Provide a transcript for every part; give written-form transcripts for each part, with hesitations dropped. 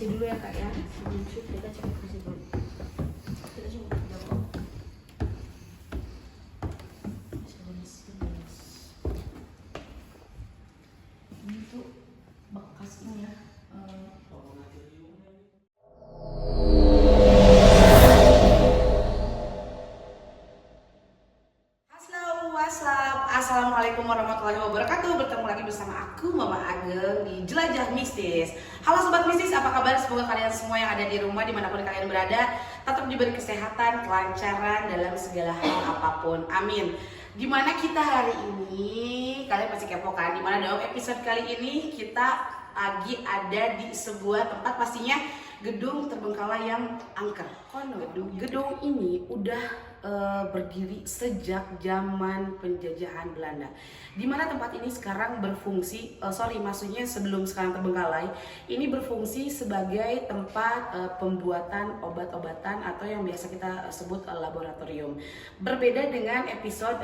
bersih dulu ya kak ya. Sebelum shoot kita cek bersih dulu. Kita cuma dapur. Ini tuh bekasnya ya. Assalamualaikum warahmatullahi wabarakatuh. Bertemu lagi bersama aku Mama Ageng di Jelajah Mistis. Halo Sobat Mistis, apa kabar? Semoga kalian semua yang ada di rumah dimanapun kalian berada tetap diberi kesehatan, kelancaran dalam segala hal apapun. Amin. Gimana kita hari ini? Kalian pasti kepo kan? Dimana dalam episode kali ini kita lagi ada di sebuah tempat, pastinya gedung terbengkalai yang angker. Gedung ini udah berdiri sejak zaman penjajahan Belanda. Dimana tempat ini sekarang berfungsi, maksudnya sebelum sekarang terbengkalai, ini berfungsi sebagai tempat pembuatan obat-obatan atau yang biasa kita sebut laboratorium. Berbeda dengan episode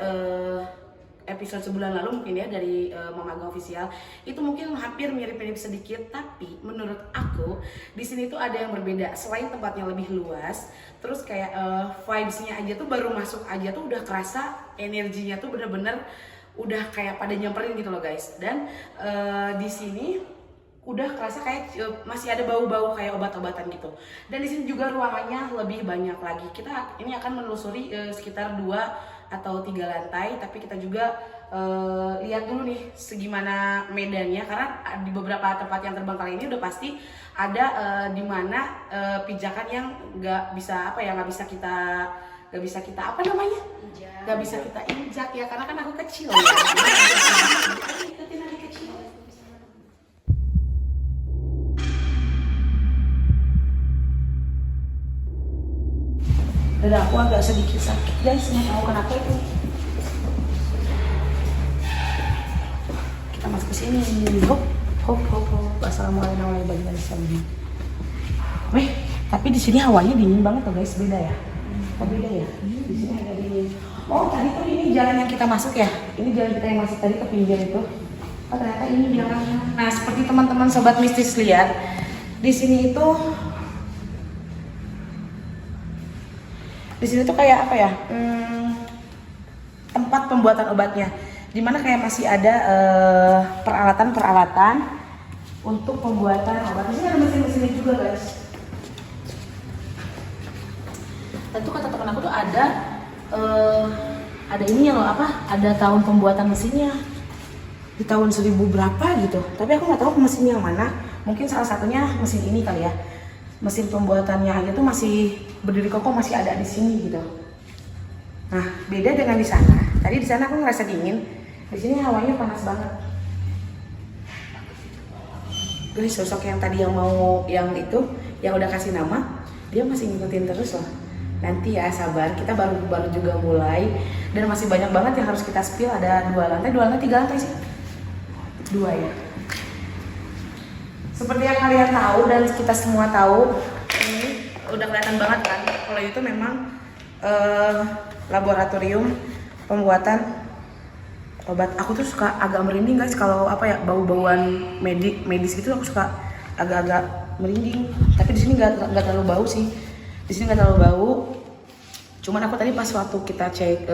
sebulan lalu mungkin ya dari Mama Ageng Official, itu mungkin hampir mirip-mirip sedikit, tapi menurut aku di sini tuh ada yang berbeda. Selain tempatnya lebih luas, terus kayak vibes-nya aja tuh baru masuk aja tuh udah kerasa energinya tuh bener-bener udah kayak pada nyamperin gitu loh guys. Dan di sini udah kerasa kayak masih ada bau-bau kayak obat-obatan gitu. Dan di sini juga ruangannya lebih banyak lagi. Kita ini akan menelusuri sekitar 2 atau 3 lantai, tapi kita juga lihat dulu nih segimana medannya, karena di beberapa tempat yang terbengkalai ini udah pasti ada di mana pijakan yang nggak bisa kita apa namanya, nggak bisa kita injak ya, karena kan aku kecil ya. Dada aku agak sedikit sakit guys, nggak tahu kenapa itu. Kita masuk ke sini. Hop. Assalamualaikum warahmatullahi wabarakatuh. Weh, tapi di sini hawanya dingin banget tuh guys, beda ya? Beda ya? Di sini agak dingin. Oh, tadi tuh ini jalan yang kita masuk ya? Ini jalan kita yang masuk tadi ke pinggir itu. Oh, ternyata ini jalannya. Nah, seperti teman-teman Sobat Mistis lihat, di sini itu tuh kayak apa ya, tempat pembuatan obatnya, dimana kayak masih ada peralatan untuk pembuatan obat. Di sini ada mesin-mesinnya juga guys. Tentu kata teman aku tuh ada ininya loh, ada tahun pembuatan mesinnya di tahun 1000 berapa gitu, tapi aku nggak tahu mesin yang mana. Mungkin salah satunya mesin ini kali ya. Mesin pembuatannya aja tuh masih berdiri kokoh, masih ada di sini gitu. Nah, beda dengan di sana. Tadi di sana aku ngerasa dingin, di sini hawanya panas banget. Guys, sosok yang tadi yang udah kasih nama, dia masih ngikutin terus loh. Nanti ya sabar, kita baru juga mulai dan masih banyak banget yang harus kita spill. Ada 2 lantai, 3 lantai sih. 2 ya. Seperti yang kalian tahu dan kita semua tahu, ini udah kelihatan banget kan kalau itu memang laboratorium pembuatan obat. Aku tuh suka agak merinding guys kalau bau-bauan medis gitu, aku suka agak-agak merinding. Tapi di sini nggak terlalu bau sih. Di sini nggak terlalu bau. Cuman aku tadi pas waktu kita cek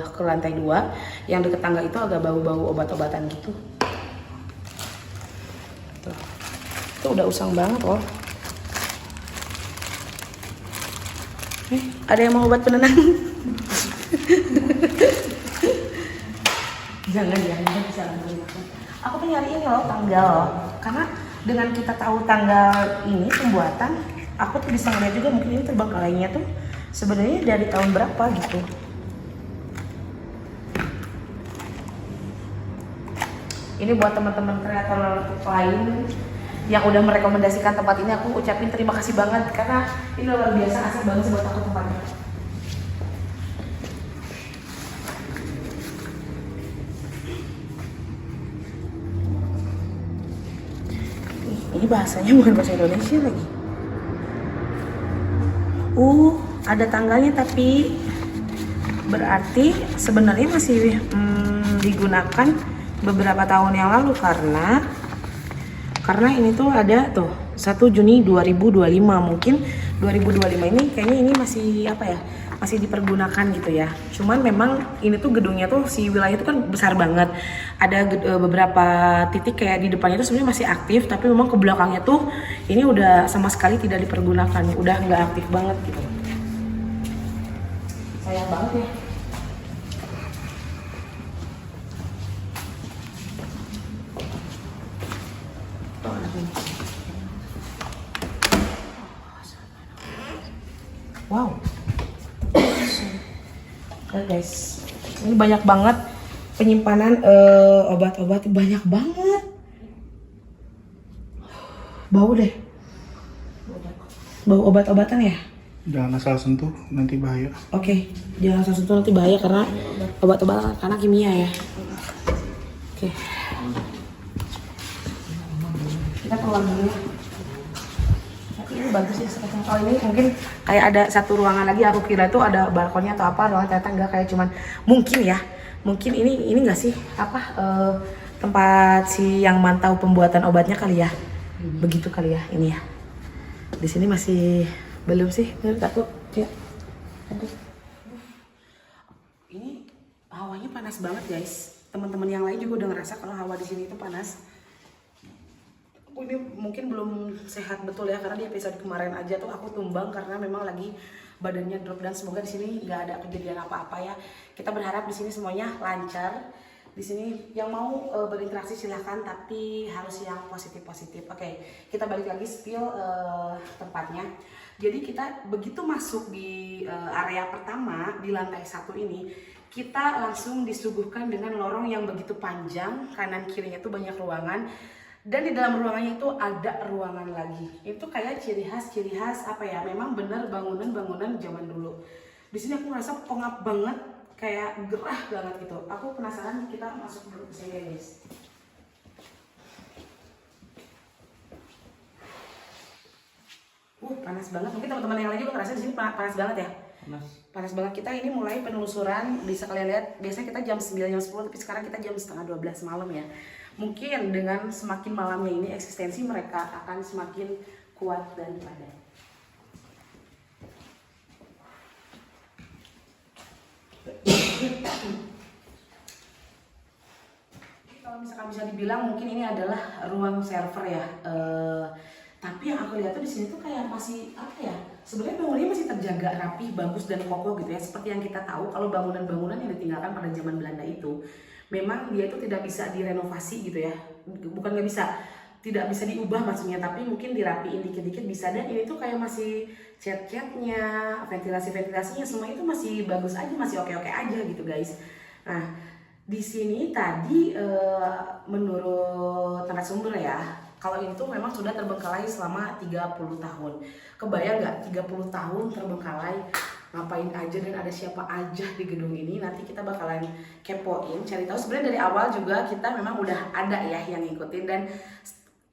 ke lantai 2 yang deket tangga itu agak bau-bau obat-obatan gitu. Tuh. Itu udah usang banget loh. Ada yang mau obat penenang? Jangan bisa ambil. Aku tuh nyari ini loh tanggal, karena dengan kita tahu tanggal ini pembuatan, aku tuh bisa ngeliat juga mungkin ini terbengkalainya tuh sebenarnya dari tahun berapa gitu. Ini buat teman-teman kreator lain yang udah merekomendasikan tempat ini, aku ucapin terima kasih banget, karena ini luar biasa, asik banget sih buat aku tempatnya. Ini bahasanya bukan bahasa Indonesia lagi. Ada tangganya, tapi berarti sebenarnya masih digunakan beberapa tahun yang lalu, karena ini tuh ada tuh 1 Juni 2025. Mungkin 2025 ini kayaknya ini masih apa ya, masih dipergunakan gitu ya. Cuman memang ini tuh gedungnya tuh, si wilayah itu kan besar banget. Ada beberapa titik kayak di depannya tuh sebenarnya masih aktif, tapi memang ke belakangnya tuh ini udah sama sekali tidak dipergunakan, udah nggak aktif banget gitu. Sayang banget ya. Wow. Oke guys, ini banyak banget penyimpanan obat-obat, banyak banget. Bau deh, bau obat-obatan ya. Jangan asal sentuh, nanti bahaya. Oke, jangan asal sentuh, nanti bahaya karena obat-obatan, karena kimia ya. Oke, kita keluar dulu ya. Tapi ini bagus ya sekarang. Oh, ini mungkin kayak ada satu ruangan lagi, aku kira itu ada balkonnya atau apa, ruangan ternyata enggak, kayak cuman mungkin ya, mungkin ini enggak sih apa tempat si yang mantau pembuatan obatnya kali ya. Begitu kali ya ini ya. Di sini masih belum sih, menurut aku ya. Aduh. Ini hawanya panas banget guys. Teman-teman yang lain juga udah ngerasa kalau hawa di sini itu panas. Ini mungkin belum sehat betul ya, karena di episode kemarin aja tuh aku tumbang karena memang lagi badannya drop, dan semoga di sini nggak ada kejadian apa-apa ya. Kita berharap di sini semuanya lancar. Di sini yang mau berinteraksi silahkan, tapi harus yang positif-positif. Oke, kita balik lagi spill tempatnya. Jadi kita begitu masuk di area pertama di lantai 1 ini, kita langsung disuguhkan dengan lorong yang begitu panjang, kanan kirinya tuh banyak ruangan. Dan di dalam ruangannya itu ada ruangan lagi. Itu kayak ciri khas apa ya? Memang benar bangunan-bangunan zaman dulu. Di sini aku ngerasa pengap banget, kayak gerah banget gitu. Aku penasaran, kita masuk dulu ke sini guys. Panas banget. Mungkin teman-teman yang lain juga ngerasa di sini panas banget ya. Panas banget. Kita ini mulai penelusuran, bisa kalian lihat. Biasanya kita jam 9 jam 10, tapi sekarang kita jam setengah 12 malam ya. Mungkin dengan semakin malamnya ini eksistensi mereka akan semakin kuat dan padat. Kalau misalkan bisa dibilang mungkin ini adalah ruang server ya. Tapi yang aku lihat tuh di sini tuh kayak masih apa ya? Sebenarnya bangunannya masih terjaga rapi, bagus dan kokoh gitu ya. Seperti yang kita tahu kalau bangunan-bangunan yang ditinggalkan pada zaman Belanda itu, memang dia itu tidak bisa direnovasi gitu ya. Bukan nggak bisa, tidak bisa diubah maksudnya, tapi mungkin dirapiin dikit-dikit bisa. Dan ini tuh kayak masih cat-catnya, ventilasi-ventilasinya semua itu masih bagus aja, masih oke-oke aja gitu guys. Nah, di sini tadi menurut narasumber ya, kalau itu memang sudah terbengkalai selama 30 tahun. Kebayang nggak 30 tahun terbengkalai, ngapain aja dan ada siapa aja di gedung ini? Nanti kita bakalan kepoin, cari tahu. Sebenarnya dari awal juga kita memang udah ada ya yang ngikutin, dan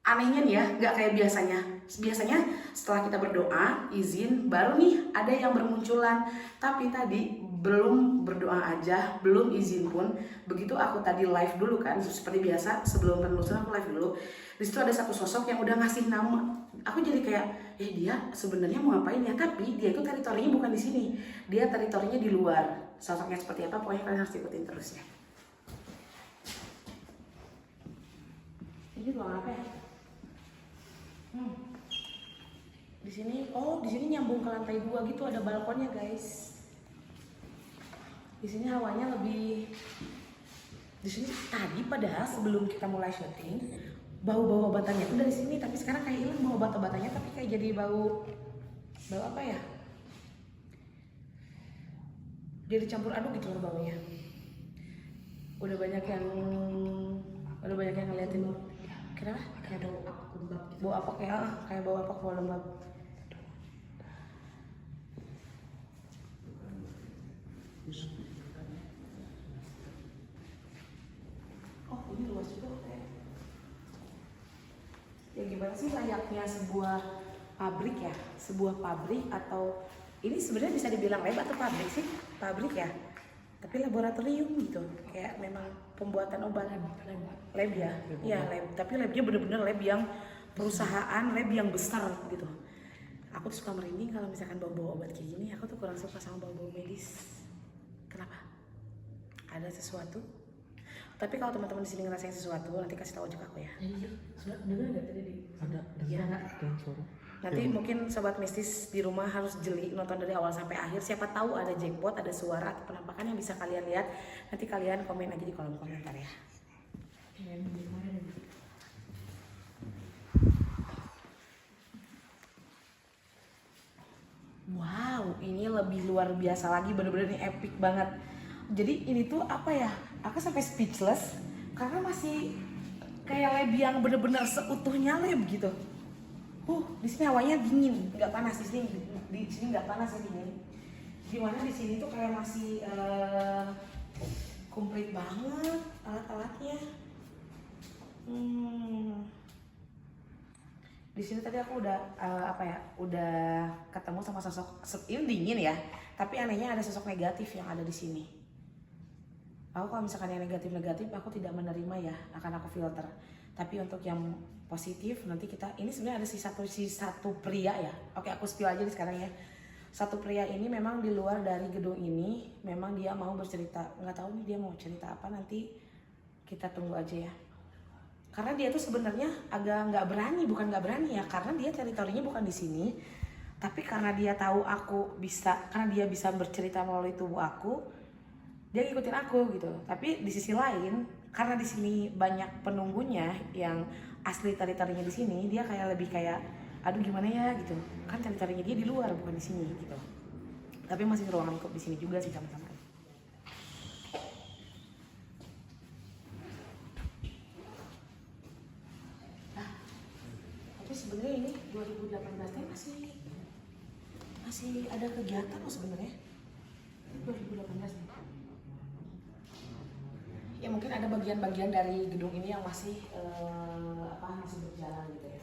anehnya nih ya, nggak kayak biasanya. Biasanya setelah kita berdoa, izin, baru nih ada yang bermunculan. Tapi tadi belum berdoa aja, belum izin pun, begitu aku tadi live dulu kan, seperti biasa sebelum penelusuran aku live dulu. Di situ ada satu sosok yang udah ngasih nama. Aku jadi kayak, dia sebenarnya mau ngapain ya? Tapi dia itu teritorinya bukan di sini, dia teritorinya di luar. Sosoknya seperti apa? Pokoknya kalian harus ikutin terus ya. Ini ruang apa ya? Di sini, di sini nyambung ke lantai 2 gitu, ada balkonnya guys. Di sini hawanya lebih. Di sini tadi padahal sebelum kita mulai syuting, bau-bau obatannya itu dari sini, tapi sekarang kayak hilang bau obat-obatannya, tapi kayak jadi bau apa ya? Jadi campur aduk gitu loh baunya. Udah banyak yang ngeliatin. Kenapa? Kayak bau apa lembab gitu. Bau apa kayak bau apa bau lembab. Ini luas juga kayak. Ya gimana sih layaknya sebuah pabrik ya? Sebuah pabrik, atau ini sebenarnya bisa dibilang lab atau pabrik sih? Pabrik ya. Tapi laboratorium gitu. Kayak memang pembuatan obat. Lab ya. Iya, lab. Tapi labnya bener-bener lab yang perusahaan lab yang besar gitu. Aku tuh suka merinding kalau misalkan bau-bau obat kayak gini. Aku tuh kurang suka sama bau-bau medis. Kenapa? Ada sesuatu? Tapi kalau teman-teman di sini ngerasain sesuatu, nanti kasih tahu juga aku ya. Sudah dengar nggak tadi di? Ada dengar nggak suara? Nanti mungkin sobat mistis di rumah harus jeli nonton dari awal sampai akhir. Siapa tahu ada jackpot, ada suara atau penampakan yang bisa kalian lihat. Nanti kalian komen aja di kolom komentar ya. Wow, ini lebih luar biasa lagi, bener-bener ini epic banget. Jadi ini tuh apa ya? Aku sampai speechless karena masih kayak lab yang bener-bener seutuhnya lab gitu. Di sini hawanya dingin, nggak panas di sini nggak panas ya, dingin. Dimana di sini tuh kayak masih komplit banget alat-alatnya. Di sini tadi aku udah udah ketemu sama sosok ini dingin ya, tapi anehnya ada sosok negatif yang ada di sini. Aku kalau misalkan yang negatif aku tidak menerima ya, akan aku filter. Tapi untuk yang positif nanti kita, ini sebenarnya ada si satu pria ya. Oke, aku spill aja sekarang ya. Satu pria ini memang di luar dari gedung ini, memang dia mau bercerita. Nggak tahu nih dia mau cerita apa, nanti kita tunggu aja ya. Karena dia tuh sebenarnya agak bukan nggak berani ya, karena dia teritorinya bukan di sini. Tapi karena dia tahu karena dia bisa bercerita melalui tubuh aku, dia ngikutin aku gitu. Tapi di sisi lain, karena di sini banyak penunggunya yang asli teritorinya di sini, dia lebih kayak aduh gimana ya gitu. Kan teritorinya dia di luar bukan di sini gitu. Tapi masih ruangan di sini juga sih sama-sama. Sebenarnya ini 2018 masih ada kegiatan loh sebenarnya. 2018 nih. Ya mungkin ada bagian-bagian dari gedung ini yang masih masih berjalan gitu ya.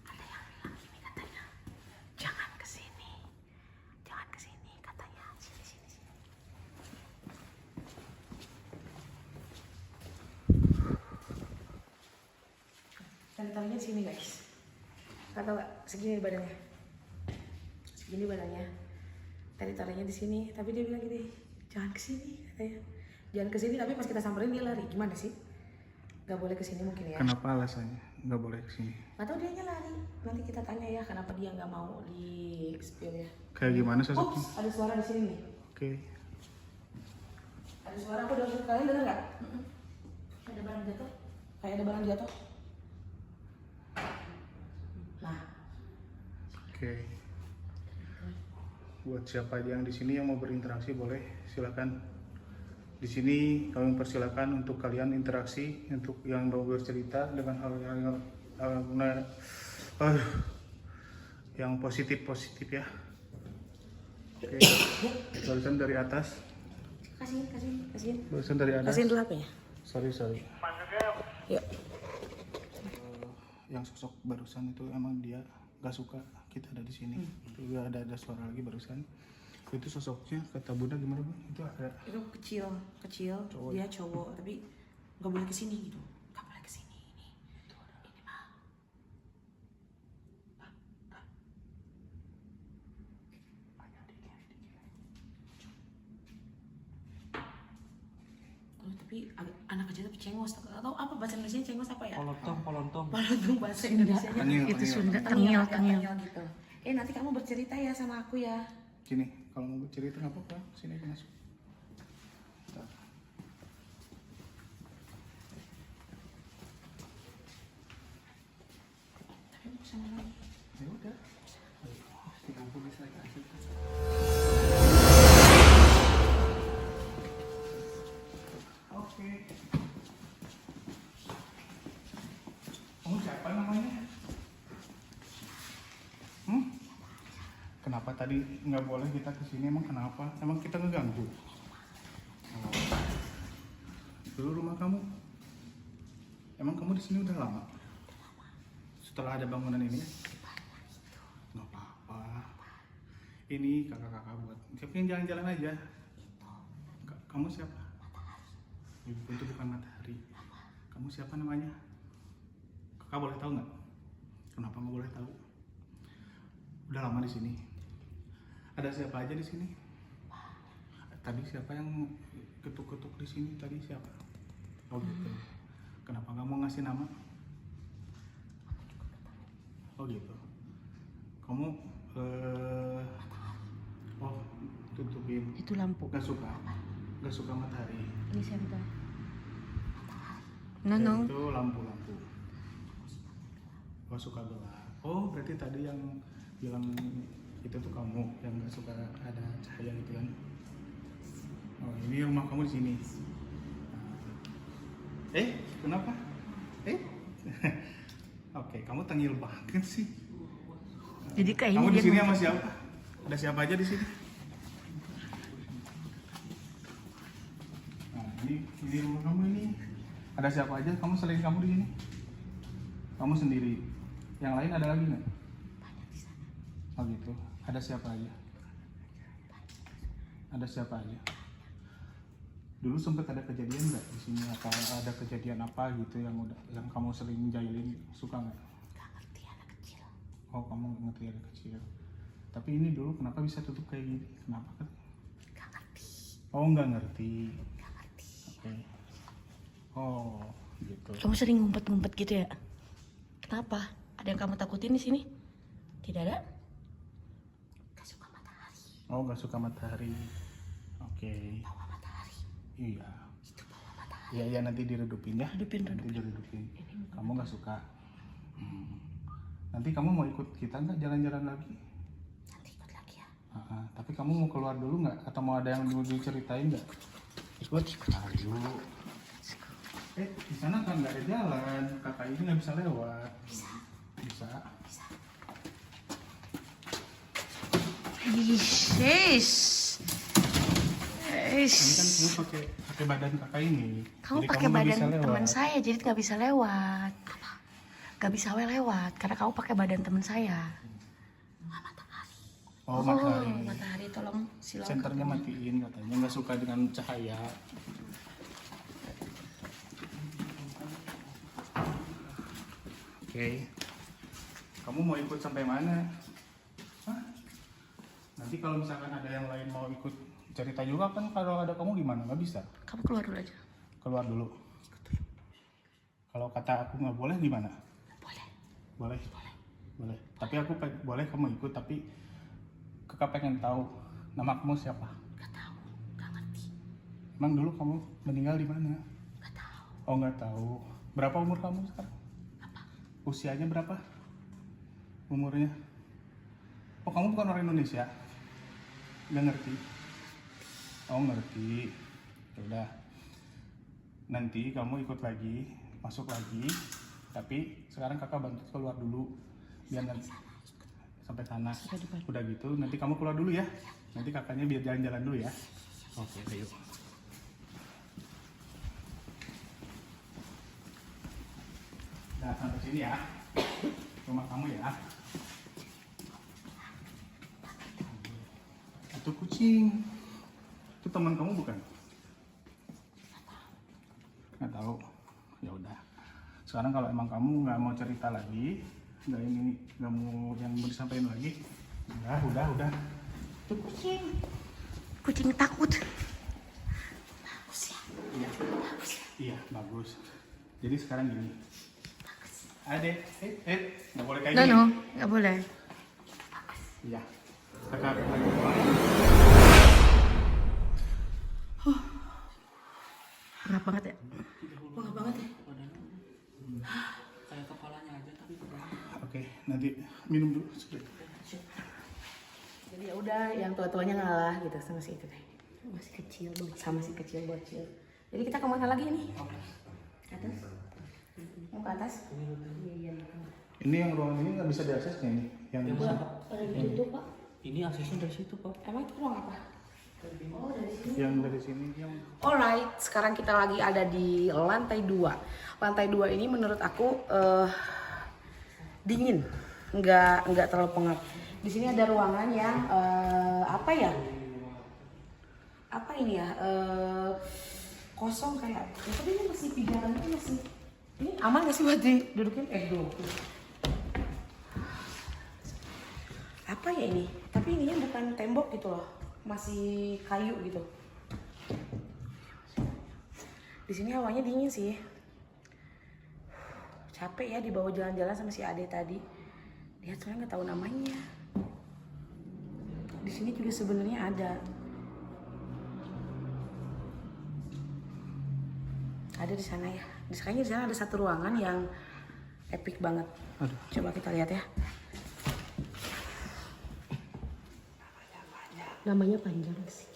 Ada yang bilang gini katanya, jangan kesini katanya, sini. Teritorinya di sini guys. Kata segini badannya. Teritorinya di sini, tapi dia bilang gini, jangan kesini katanya. Jangan kesini, tapi pas kita samperin dia lari. Gimana sih? Gak boleh kesini mungkin ya. Kenapa alasannya nggak boleh kesini? Atau dia lari. Nanti kita tanya ya kenapa dia nggak mau di spill ya. Kayak gimana sosoknya? Ups, ada suara di sini nih. Oke. Ada suara, aku dengar, kalian dengar nggak? Ada barang jatuh. Kayak ada barang jatuh. Nah. Oke. Buat siapa aja yang di sini yang mau berinteraksi boleh silakan. Di sini kami persilakan untuk kalian interaksi, untuk yang mau bercerita dengan hal yang positif ya. Oke. Barusan dari atas. Kasihin. Barusan dari atas. Kasihin dulu HP-nya. Sorry. Yuk. Yang sosok barusan itu emang dia gak suka kita ada di sini. Itu ada suara lagi barusan. Itu sosoknya kata Bunda gimana Bu? Itu ada. Itu kecil, cowok. Dia cowok, tapi nggak boleh kesini gitu. Nggak boleh kesini ini. Ini mah. Tapi anak kecil tapi cengos. Atau apa bahasa Indonesia cengos apa ya? Polontong. Bahasa Indonesia. Itu Sunda tengil gitu. Nanti kamu bercerita ya sama aku ya. Sini, kalau mau cerita nggak apa-apa, sini aja masuk. Bentar. Tapi mau kesana lagi. Ya udah. 30 bisa kasih. Oke. Kamu siapa namanya? Kenapa tadi nggak boleh kita kesini? Emang kenapa? Emang kita ngeganggu? Dulu rumah kamu? Emang kamu di sini udah lama? Setelah ada bangunan ini? Nggak apa-apa. Ini kakak-kakak buat. Siapa yang jalan-jalan aja? Kamu siapa? Itu bukan matahari. Kamu siapa namanya? Kakak boleh tahu nggak? Kenapa nggak boleh tahu? Udah lama di sini. Ada siapa aja di sini? Tadi siapa yang ketuk-ketuk di sini? Tadi siapa? Oh gitu. Kenapa nggak mau ngasih nama? Oh gitu. Kamu oh tutupin. Itu lampu. Gak suka matahari. Ini siapa? Nono. Itu lampu-lampu. Oh suka gelap. Oh berarti tadi yang bilang itu tuh kamu yang gak suka ada cahaya gitu kan? Oh ini rumah kamu di sini. Kenapa? Oke, kamu tengil banget sih. Jadi kayak Kamu ini di dia sini mau- sama siapa? Ada siapa aja di sini? Nah, ini rumah kamu ini. Ada siapa aja? Kamu selain kamu di sini? Kamu sendiri. Yang lain ada lagi nggak? Oh gitu. Ada siapa aja? Ada siapa aja? Dulu sempat ada kejadian nggak di sini? Atau ada kejadian apa gitu yang kamu sering jahilin? Suka nggak? Gak ngerti anak kecil. Oh kamu nggak ngerti ada kecil. Tapi ini dulu kenapa bisa tutup kayak gini? Kenapa kan? Gak ngerti. Oh nggak ngerti. Gak ngerti. Oke. Oh gitu. Kamu sering ngumpet-ngumpet gitu ya? Kenapa? Ada yang kamu takutin di sini? Tidak ada? Gak suka matahari. Oh nggak suka matahari. Oke. Bawa matahari. Iya. Itu bawa matahari. Iya nanti diredupin ya. Redupin. Nanti diredupin. Kamu nggak suka. Nanti kamu mau ikut kita nggak jalan-jalan lagi? Nanti ikut lagi ya. Tapi kamu mau keluar dulu nggak? Atau mau ada yang mau diceritain nggak? Ikut. Ayo. Di sana kan nggak ada jalan. Kakak ini nggak bisa lewat. Bisa. Ini kan kamu pakai badan kakak ini. Kamu Jadi pakai nggak badan bisa lewat. teman saya, jadi nggak bisa lewat. Nggak bisa lewat karena kamu pakai badan teman saya. Oh, matahari. Matahari tolong silakan. Senternya matiin katanya, nggak suka dengan cahaya. Oke. Kamu mau ikut sampai mana? Hah? Nanti kalau misalkan ada yang lain mau ikut cerita juga kan, kalau ada kamu gimana? Nggak bisa. Kamu keluar dulu aja. Keluar dulu. Kalau kata aku nggak boleh gimana? Boleh. Boleh. Tapi aku boleh kamu ikut, tapi kakak pengen tahu nama kamu siapa? Gak tahu. Gak ngerti. Emang dulu kamu meninggal di mana? Gak tahu. Oh nggak tahu. Berapa umur kamu sekarang? Apa? Usianya berapa? Umurnya? Oh kamu bukan orang Indonesia? Nggak ngerti? Oh ngerti. Udah. Nanti kamu ikut lagi, masuk lagi. Tapi sekarang kakak bantu keluar dulu. Biar nanti sampai sana. Udah gitu, nanti kamu keluar dulu ya. Nanti kakaknya biar jalan-jalan dulu ya. Oke, ayo. Nah, sampai sini ya. Rumah kamu ya. Itu kucing. Itu teman kamu bukan? Nggak tahu. Ya udah. Sekarang kalau emang kamu nggak mau cerita lagi, nggak mau yang mau disampaikan lagi, udah. Itu kucing. Kucing takut. Bagus ya. Iya, bagus. Jadi sekarang gini. Adek, nggak boleh kayak No, gini. no, nggak boleh. Iya. Kakak lagi pulang. Hangat banget ya? Wah banget ya. Kayak kepalanya aja tapi Oke, nanti minum dulu sedikit. Jadi ya udah, yang tua-tuanya ngalah gitu sama si itu teh. Masih kecil, sama si kecil bocil. Jadi kita kemana lagi nih? Ke atas? Mau ke atas? Iya. Ini yang ruangan ini nggak bisa diakses nih, yang yang bisa. Itu pak. ini aksesnya dari situ Pak. Emang itu ruang apa? Oh dari sini. Yang dari sini yang Alright, sekarang kita lagi ada di lantai 2. Lantai 2 ini menurut aku dingin, nggak terlalu pengap. Di sini ada ruangan yang apa ya? Apa ini ya? Kosong kayak. Ya, tapi ini masih pijakan itu masih. Ini aman gak sih buat didudukin? Dudukin. Apa ya ini? Tapi ininya bukan tembok gitu loh, masih kayu gitu. Di sini hawanya dingin sih. Capek ya dibawa jalan-jalan sama si Ade tadi. Dia soalnya nggak tahu namanya. Di sini juga sebenarnya ada. Ada di sana ya. Kayaknya di sana ada satu ruangan yang epic banget. Aduh. Coba kita lihat ya. Namanya panjang sih.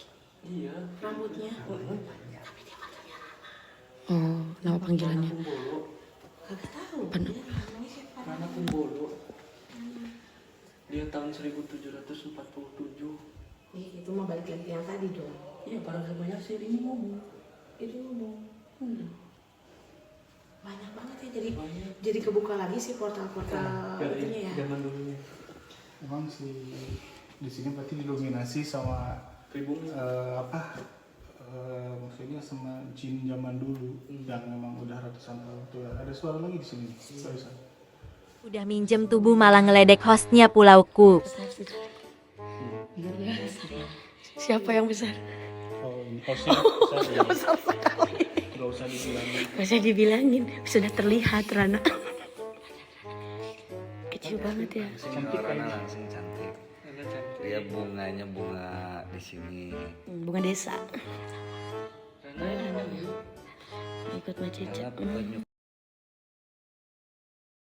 Iya. Rambutnya. Oh, nama panggilannya. Kumbolo. Kagak tahu. Pen- Dia namanya siapa? Rana Kumbolo. Dia tahun 1747. Itu mah balik lagi yang tadi dong. Iya, para sebanyak sih ini ngomong. Itu ngomong. Banyak banget ya Banyak. jadi kebuka lagi sih portal-portal itunya ya. Zaman dulunya. Emang si di sini berarti didominasi sama Pribumi. maksudnya sama jin zaman dulu yang memang udah ratusan tahun tuh. Ada suara lagi di sini. Sorry. Udah minjem tubuh malah ngeledek hostnya Pulauku. Siapa yang besar? Oh, ini hostnya besar sekali. Gak usah dibilangin. Gak usah dibilangin, sudah terlihat Rana. Kecil banget ya. Cantik kan? Langsung cantik. Dia bunganya bunga di sini. Bunga desa. Rana Ikut Mbak Cica. Karena bukannya